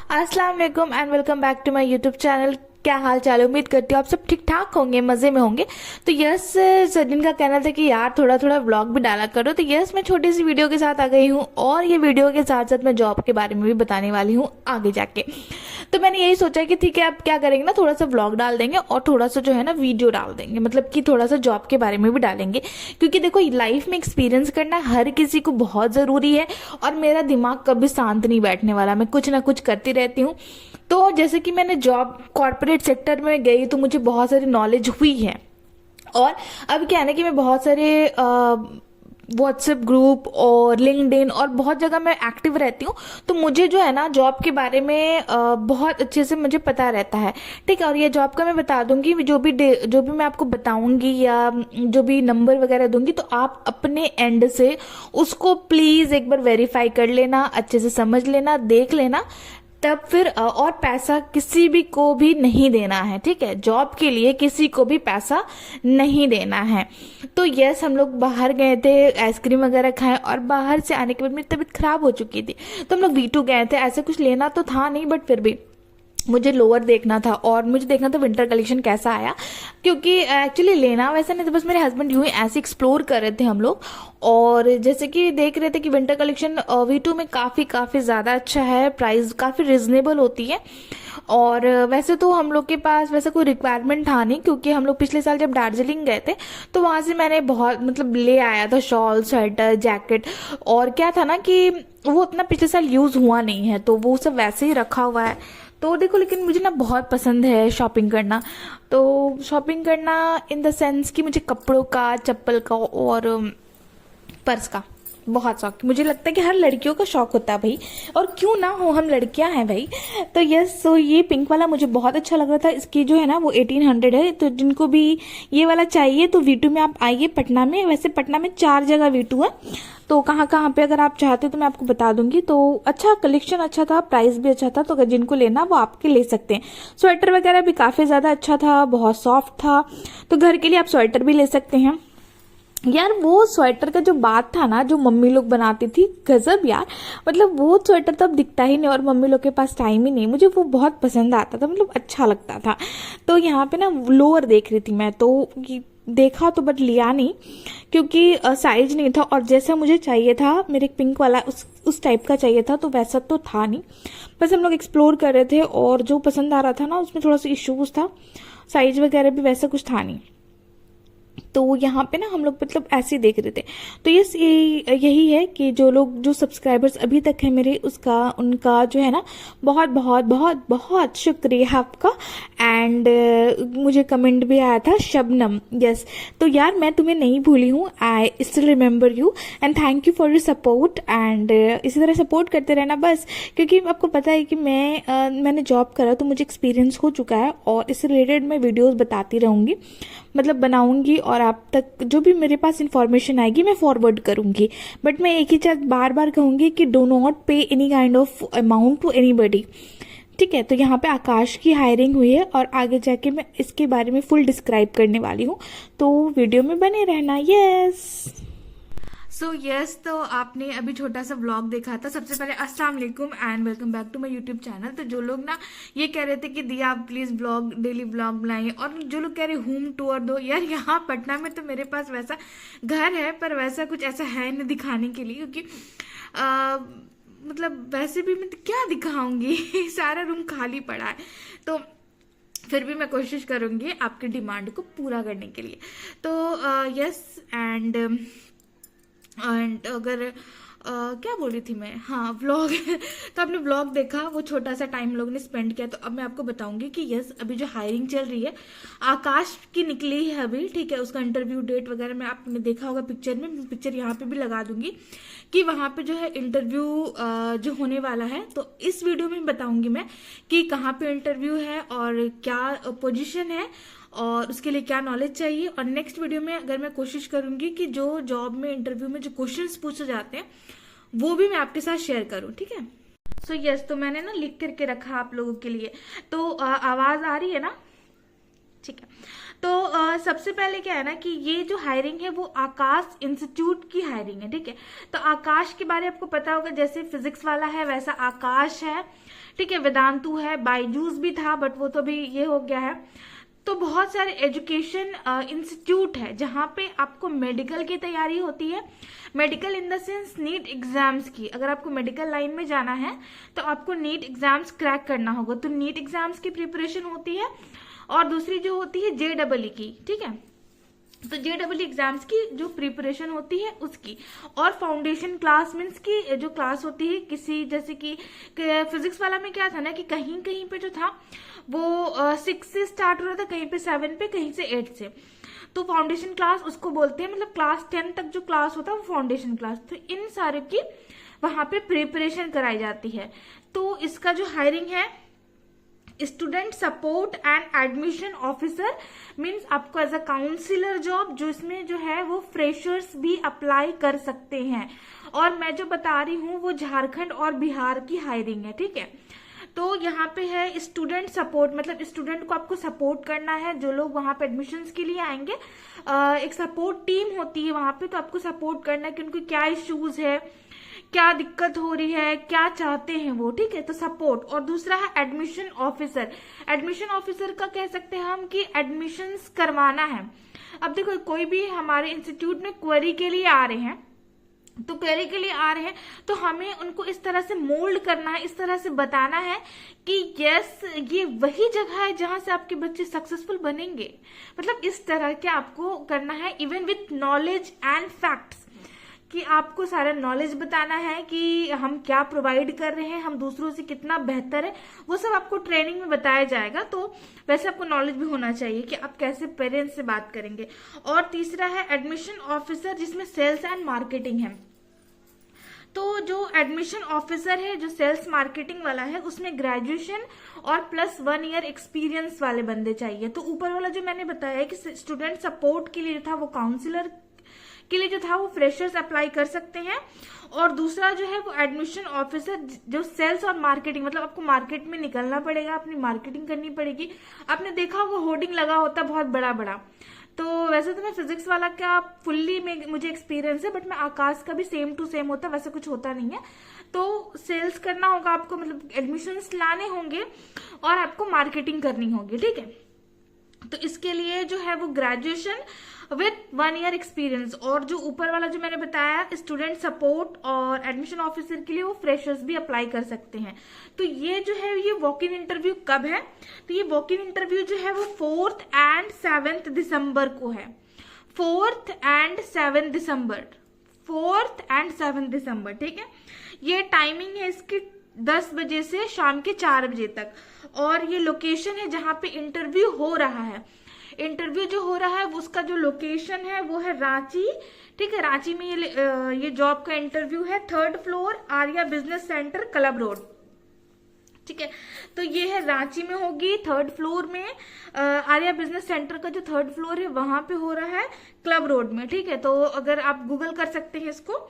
अस्सलाम वालेकुम and welcome back to my YouTube channel. क्या हाल चाल है? उम्मीद करती हूँ आप सब ठीक ठाक होंगे, मजे में होंगे। तो यस, सचिन का कहना था कि यार थोड़ा थोड़ा व्लॉग भी डाला करो। तो यस, मैं छोटी सी वीडियो के साथ आ गई हूँ और ये वीडियो के साथ साथ मैं जॉब के बारे में भी बताने वाली हूँ आगे जाके। तो मैंने यही सोचा कि ठीक है, अब क्या करेंगे ना, थोड़ा सा व्लॉग डाल देंगे और थोड़ा सा जो है ना वीडियो डाल देंगे, मतलब कि थोड़ा सा जॉब के बारे में भी डालेंगे। क्योंकि देखो, लाइफ में एक्सपीरियंस करना हर किसी को बहुत ज़रूरी है और मेरा दिमाग कभी शांत नहीं बैठने वाला, मैं कुछ ना कुछ करती रहती हूँ। तो जैसे कि मैंने जॉब कॉर्पोरेट सेक्टर में गई तो मुझे बहुत सारी नॉलेज हुई है। और अब क्या है ना कि मैं बहुत सारे व्हाट्सएप ग्रुप और लिंक्डइन और बहुत जगह मैं एक्टिव रहती हूँ। तो मुझे जो है ना जॉब के बारे में बहुत अच्छे से मुझे पता रहता है। ठीक है, और ये जॉब का मैं बता दूंगी, जो भी मैं आपको बताऊंगी या जो भी नंबर वगैरह दूंगी, तो आप अपने एंड से उसको प्लीज एक बार वेरीफाई कर लेना, अच्छे से समझ लेना, देख लेना, तब फिर और पैसा किसी भी को भी नहीं देना है। ठीक है, जॉब के लिए किसी को भी पैसा नहीं देना है। तो यस, हम लोग बाहर गए थे, आइसक्रीम वगैरह खाए और बाहर से आने के बाद मेरी तबीयत खराब हो चुकी थी। तो हम लोग V2 गए थे। ऐसे कुछ लेना तो था नहीं, बट फिर भी मुझे लोअर देखना था और मुझे देखना था विंटर कलेक्शन कैसा आया। क्योंकि एक्चुअली लेना वैसा नहीं था, बस मेरे हस्बैंड यूं ही ऐसे एक्सप्लोर कर रहे थे हम लोग। और जैसे कि देख रहे थे कि विंटर कलेक्शन V2 में काफ़ी ज़्यादा अच्छा है, प्राइस काफ़ी रिजनेबल होती है। और वैसे तो हम लोग के पास वैसा कोई रिक्वायरमेंट था नहीं, क्योंकि हम लोग पिछले साल जब दार्जिलिंग गए थे तो वहाँ से मैंने बहुत मतलब ले आया था शॉल, स्वेटर, जैकेट। और क्या था ना कि वो उतना पिछले साल यूज़ हुआ नहीं है, तो वो सब वैसे ही रखा हुआ है। तो देखो, लेकिन मुझे ना बहुत पसंद है शॉपिंग करना। तो शॉपिंग करना इन द सेंस कि मुझे कपड़ों का, चप्पल का और पर्स का बहुत शौक। मुझे लगता है कि हर लड़कियों का शौक होता है भाई, और क्यों ना हो, हम लड़कियां हैं भाई। तो यस, सो ये पिंक वाला मुझे बहुत अच्छा लग रहा था। इसकी जो है ना वो 1800 है। तो जिनको भी ये वाला चाहिए तो V2 में आप आइए पटना में। वैसे पटना में 4 जगह V2 है, तो कहाँ कहाँ पे अगर आप चाहते तो मैं आपको बता दूंगी। तो अच्छा, कलेक्शन अच्छा था, प्राइस भी अच्छा था, तो अगर जिनको लेना वो आपके ले सकते हैं। स्वेटर वगैरह भी काफ़ी ज़्यादा अच्छा था, बहुत सॉफ्ट था, तो घर के लिए आप स्वेटर भी ले सकते हैं। यार वो स्वेटर का जो बात था ना, जो मम्मी लोग बनाती थी, गजब यार। मतलब वो स्वेटर तो अब दिखता ही नहीं और मम्मी लोग के पास टाइम ही नहीं। मुझे वो बहुत पसंद आता था, मतलब अच्छा लगता था। तो यहाँ पे ना लोअर देख रही थी मैं, तो देखा तो बट लिया नहीं, क्योंकि साइज नहीं था और जैसा मुझे चाहिए था, मेरे पिंक वाला उस टाइप का चाहिए था, तो वैसा तो था नहीं। बस हम लोग एक्सप्लोर कर रहे थे और जो पसंद आ रहा था ना उसमें थोड़ा सा इश्यूज था, साइज वगैरह भी वैसा कुछ था नहीं। तो यहाँ पे ना हम लोग मतलब ऐसे ही देख रहे थे। तो यस, यही है कि जो सब्सक्राइबर्स अभी तक है मेरे, उनका जो है ना बहुत बहुत बहुत बहुत शुक्रिया आपका। एंड मुझे कमेंट भी आया था शबनम, यस। तो यार मैं तुम्हें नहीं भूली हूँ, I still remember you and thank you for your support. And इसी तरह सपोर्ट करते रहना बस, क्योंकि आपको पता है कि मैंने जॉब करा तो मुझे एक्सपीरियंस हो चुका है और इससे रिलेटेड मैं वीडियोस बताती रहूँगी, मतलब बनाऊंगी, और आप तक जो भी मेरे पास इंफॉर्मेशन आएगी मैं फॉरवर्ड करूंगी। बट मैं एक ही चीज बार बार कहूंगी कि do not pay any kind of amount to anybody. ठीक है, तो यहाँ पे आकाश की हायरिंग हुई है और आगे जाके मैं इसके बारे में फुल डिस्क्राइब करने वाली हूँ, तो वीडियो में बने रहना। यस, सो यस, तो आपने अभी छोटा सा व्लॉग देखा था। सबसे पहले अस्सलाम वालेकुम and welcome back to my YouTube channel. तो जो लोग ना ये कह रहे थे कि दिया आप प्लीज ब्लॉग, डेली ब्लॉग बनाइए, और जो लोग कह रहे होम टूर दो, यार यहाँ पटना में तो मेरे पास वैसा घर है पर वैसा कुछ ऐसा है नहीं दिखाने के लिए, क्योंकि मतलब वैसे भी मैं क्या दिखाऊंगी सारा रूम खाली पड़ा है। तो फिर भी मैं कोशिश करूंगी आपकी डिमांड को पूरा करने के लिए। तो यस, एंड अगर क्या बोल रही थी मैं, हाँ व्लॉग तो आपने व्लॉग देखा, वो छोटा सा टाइम लोग ने स्पेंड किया। तो अब मैं आपको बताऊंगी कि यस, अभी जो हायरिंग चल रही है, आकाश की निकली है अभी, ठीक है, उसका इंटरव्यू डेट वगैरह में आपने देखा होगा पिक्चर में, मैं पिक्चर यहाँ पे भी लगा दूंगी कि वहाँ पे जो है इंटरव्यू जो होने वाला है। तो इस वीडियो में बताऊंगी मैं कि कहाँ पे इंटरव्यू है और क्या पोजिशन है और उसके लिए क्या नॉलेज चाहिए। और नेक्स्ट वीडियो में अगर मैं कोशिश करूंगी कि जो जॉब में इंटरव्यू में जो क्वेश्चंस पूछे जाते हैं वो भी मैं आपके साथ शेयर करूं, ठीक है। सो यस, तो मैंने ना लिख करके रखा आप लोगों के लिए। तो आवाज आ रही है ना? ठीक है। तो सबसे पहले क्या है ना कि ये जो हायरिंग है वो आकाश इंस्टीट्यूट की हायरिंग है, ठीक है। तो आकाश के बारे में आपको पता होगा, जैसे फिजिक्स वाला है वैसा आकाश है, ठीक है। वेदांतु है, बायजूस भी था बट वो तो अभी ये हो गया है। तो बहुत सारे एजुकेशन इंस्टीट्यूट है जहाँ पे आपको मेडिकल की तैयारी होती है। Medical in the sense NEET exams की, अगर आपको मेडिकल लाइन में जाना है तो आपको नीट एग्जाम्स क्रैक करना होगा, तो नीट एग्जाम्स की प्रिपरेशन होती है। और दूसरी जो होती है JEE की, ठीक है। तो JEE एग्जाम्स की जो प्रिपरेशन होती है उसकी, और फाउंडेशन क्लास मीन्स की जो क्लास होती है किसी, जैसे कि फिजिक्स वाला में क्या था ना कि कहीं कहीं पे जो था वो 6 से स्टार्ट हो रहा था, कहीं पे 7 पे, कहीं से 8 से। तो फाउंडेशन क्लास उसको बोलते हैं, मतलब क्लास 10 तक जो क्लास होता है वो फाउंडेशन क्लास। तो इन सारे की वहां पे प्रिपरेशन कराई जाती है। तो इसका जो हायरिंग है student support and admission officer means आपको एज अ काउंसिलर जॉब, जो इसमें जो है वो फ्रेशर्स भी अप्लाई कर सकते हैं। और मैं जो बता रही हूँ वो झारखंड और बिहार की हायरिंग है, ठीक है। तो यहाँ पे है स्टूडेंट सपोर्ट, मतलब स्टूडेंट को आपको सपोर्ट करना है, जो लोग वहां पे एडमिशन्स के लिए आएंगे। एक सपोर्ट टीम होती है वहां पे, तो आपको सपोर्ट करना है कि उनको क्या इश्यूज है, क्या दिक्कत हो रही है, क्या चाहते हैं वो, ठीक है। तो सपोर्ट। और दूसरा है एडमिशन ऑफिसर। एडमिशन ऑफिसर का कह सकते हैं हम कि एडमिशन्स करवाना है। अब देखो कोई भी हमारे इंस्टीट्यूट में क्वेरी के लिए आ रहे हैं, तो क्वेरी के लिए आ रहे हैं तो हमें उनको इस तरह से मोल्ड करना है, इस तरह से बताना है कि यस ये वही जगह है जहां से आपके बच्चे सक्सेसफुल बनेंगे। मतलब इस तरह के आपको करना है, even with knowledge and facts, कि आपको सारा नॉलेज बताना है कि हम क्या प्रोवाइड कर रहे हैं, हम दूसरों से कितना बेहतर है, वो सब आपको ट्रेनिंग में बताया जाएगा। तो वैसे आपको नॉलेज भी होना चाहिए कि आप कैसे पेरेंट्स से बात करेंगे। और तीसरा है एडमिशन ऑफिसर, जिसमें सेल्स एंड मार्केटिंग है। तो जो एडमिशन ऑफिसर है जो सेल्स मार्केटिंग वाला है, उसमें ग्रेजुएशन और प्लस 1 ईयर एक्सपीरियंस वाले बंदे चाहिए। तो ऊपर वाला जो मैंने बताया कि स्टूडेंट सपोर्ट के लिए जो था वो काउंसिलर के लिए जो था वो फ्रेशर्स अप्लाई कर सकते हैं। और दूसरा जो है वो एडमिशन ऑफिसर जो सेल्स और मार्केटिंग, मतलब आपको मार्केट में निकलना पड़ेगा, अपनी मार्केटिंग करनी पड़ेगी। आपने देखा होगा होर्डिंग लगा होता है बहुत बड़ा बड़ा। तो वैसे तो मैं फिजिक्स वाला का फुल्ली में मुझे एक्सपीरियंस है, बट मैं आकाश का भी सेम टू सेम होता है, वैसे कुछ होता नहीं है। तो सेल्स करना होगा आपको, मतलब एडमिशन्स लाने होंगे और आपको मार्केटिंग करनी होगी, ठीक है। तो इसके लिए जो है वो ग्रेजुएशन विथ 1 ईयर एक्सपीरियंस, और जो ऊपर वाला जो मैंने बताया स्टूडेंट सपोर्ट और एडमिशन ऑफिसर के लिए वो फ्रेशर्स भी अप्लाई कर सकते हैं। तो ये जो है ये वॉक इन इंटरव्यू कब है, तो ये वॉक इन इंटरव्यू जो है वो 4th and 7th दिसंबर को है। 4th and 7th December, 4th and 7th दिसंबर, ठीक है। ये टाइमिंग है इसकी 10 बजे से शाम के 4 बजे तक। और ये लोकेशन है जहां पे इंटरव्यू हो रहा है। इंटरव्यू जो हो रहा है उसका जो लोकेशन है वो है रांची, ठीक है। रांची में ये जॉब का इंटरव्यू है, 3rd floor Arya business centre club road, ठीक है। तो ये है रांची में होगी 3rd फ्लोर में, आर्या बिजनेस सेंटर का जो 3rd फ्लोर है वहां पे हो रहा है क्लब रोड में, ठीक है। तो अगर आप गूगल कर सकते हैं इसको।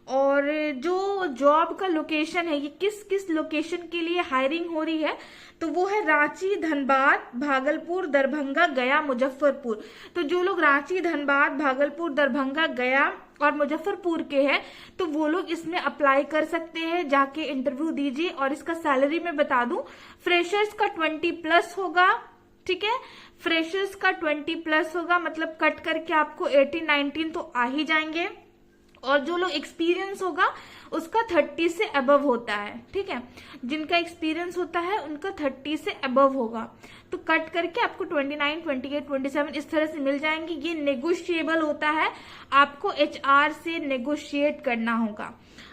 और जो जॉब का लोकेशन है ये किस किस लोकेशन के लिए हायरिंग हो रही है, तो वो है रांची, धनबाद, भागलपुर, दरभंगा, गया, मुजफ्फरपुर। तो जो लोग रांची, धनबाद, भागलपुर, दरभंगा, गया और मुजफ्फरपुर के हैं तो वो लोग इसमें अप्लाई कर सकते हैं, जाके इंटरव्यू दीजिए। और इसका सैलरी मैं बता दूं, फ्रेशर्स का 20+ होगा, ठीक है। फ्रेशर्स का 20+ होगा, मतलब कट करके आपको 18-19 तो आ ही जाएंगे। और जो लोग एक्सपीरियंस होगा उसका 30 से अबव होता है, ठीक है। जिनका एक्सपीरियंस होता है उनका 30 से अबव होगा। तो कट करके आपको 29, 28, 27 इस तरह से मिल जाएंगे। ये नेगोशिएबल होता है, आपको HR से नेगोशिएट करना होगा।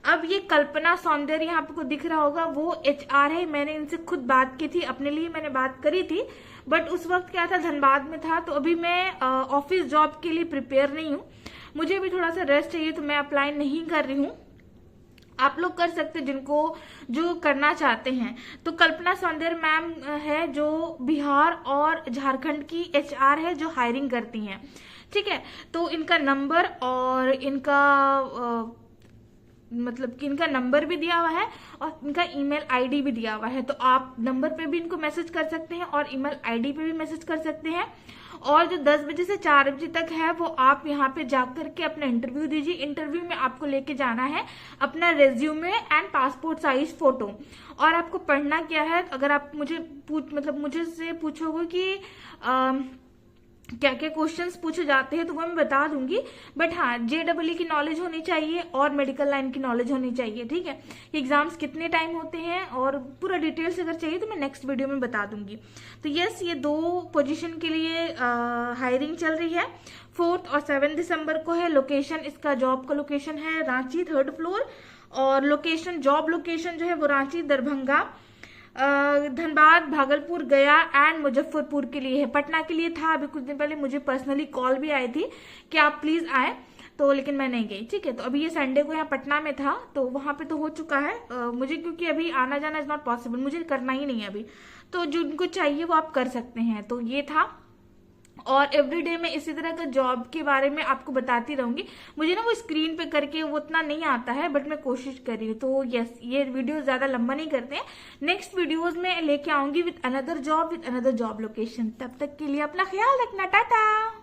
अब ये कल्पना सौंदर्य यहाँ पे को दिख रहा होगा, वो HR है। मैंने इनसे खुद बात की थी, अपने लिए मैंने बात करी थी, बट उस वक्त क्या था धनबाद में था। तो अभी मैं ऑफिस जॉब के लिए प्रिपेयर नहीं हूँ, मुझे भी थोड़ा सा रेस्ट चाहिए, तो मैं अप्लाई नहीं कर रही हूँ। आप लोग कर सकते हैं जिनको जो करना चाहते हैं। तो कल्पना सौंदर्य मैम है जो बिहार और झारखंड की HR है जो हायरिंग करती हैं, ठीक है। तो इनका नंबर और इनका मतलब कि इनका नंबर भी दिया हुआ है और इनका ईमेल ID भी दिया हुआ है। तो आप नंबर पे भी इनको मैसेज कर सकते हैं और ईमेल ID पे भी मैसेज कर सकते हैं। और जो 10 बजे से 4 बजे तक है वो आप यहाँ पे जाकर के अपना इंटरव्यू दीजिए। इंटरव्यू में आपको लेके जाना है अपना resume and passport size photo. और आपको पढ़ना क्या है, अगर आप मुझे से पूछोगे कि क्या क्या क्वेश्चंस पूछे जाते हैं तो वो मैं बता दूंगी, बट हाँ JEE की नॉलेज होनी चाहिए और मेडिकल लाइन की नॉलेज होनी चाहिए, ठीक है। एग्जाम्स कितने टाइम होते हैं और पूरा डिटेल्स अगर चाहिए तो मैं नेक्स्ट वीडियो में बता दूंगी। तो यस, ये 2 पोजीशन के लिए हायरिंग चल रही है। 4 और 7 दिसंबर को है। लोकेशन इसका, जॉब का लोकेशन है रांची 3rd फ्लोर, और लोकेशन, जॉब लोकेशन जो है वो रांची, दरभंगा, धनबाद, भागलपुर, गया एंड मुजफ्फरपुर के लिए है। पटना के लिए था, अभी कुछ दिन पहले मुझे पर्सनली कॉल भी आई थी कि आप प्लीज आए, तो लेकिन मैं नहीं गई, ठीक है। तो अभी ये संडे को यहाँ पटना में था, तो वहां पे तो हो चुका है। मुझे क्योंकि अभी आना जाना इज नॉट पॉसिबल, मुझे करना ही नहीं है अभी, तो जो उनको चाहिए वो आप कर सकते हैं। तो ये था, और एवरीडे में इसी तरह का जॉब के बारे में आपको बताती रहूंगी। मुझे ना वो स्क्रीन पे करके वो उतना नहीं आता है, बट मैं कोशिश कर रही हूँ। तो यस, ये वीडियो ज्यादा लंबा नहीं करते हैं। नेक्स्ट वीडियोस में लेके आऊंगी विद अनदर जॉब लोकेशन। तब तक के लिए अपना ख्याल रखना, टाटा।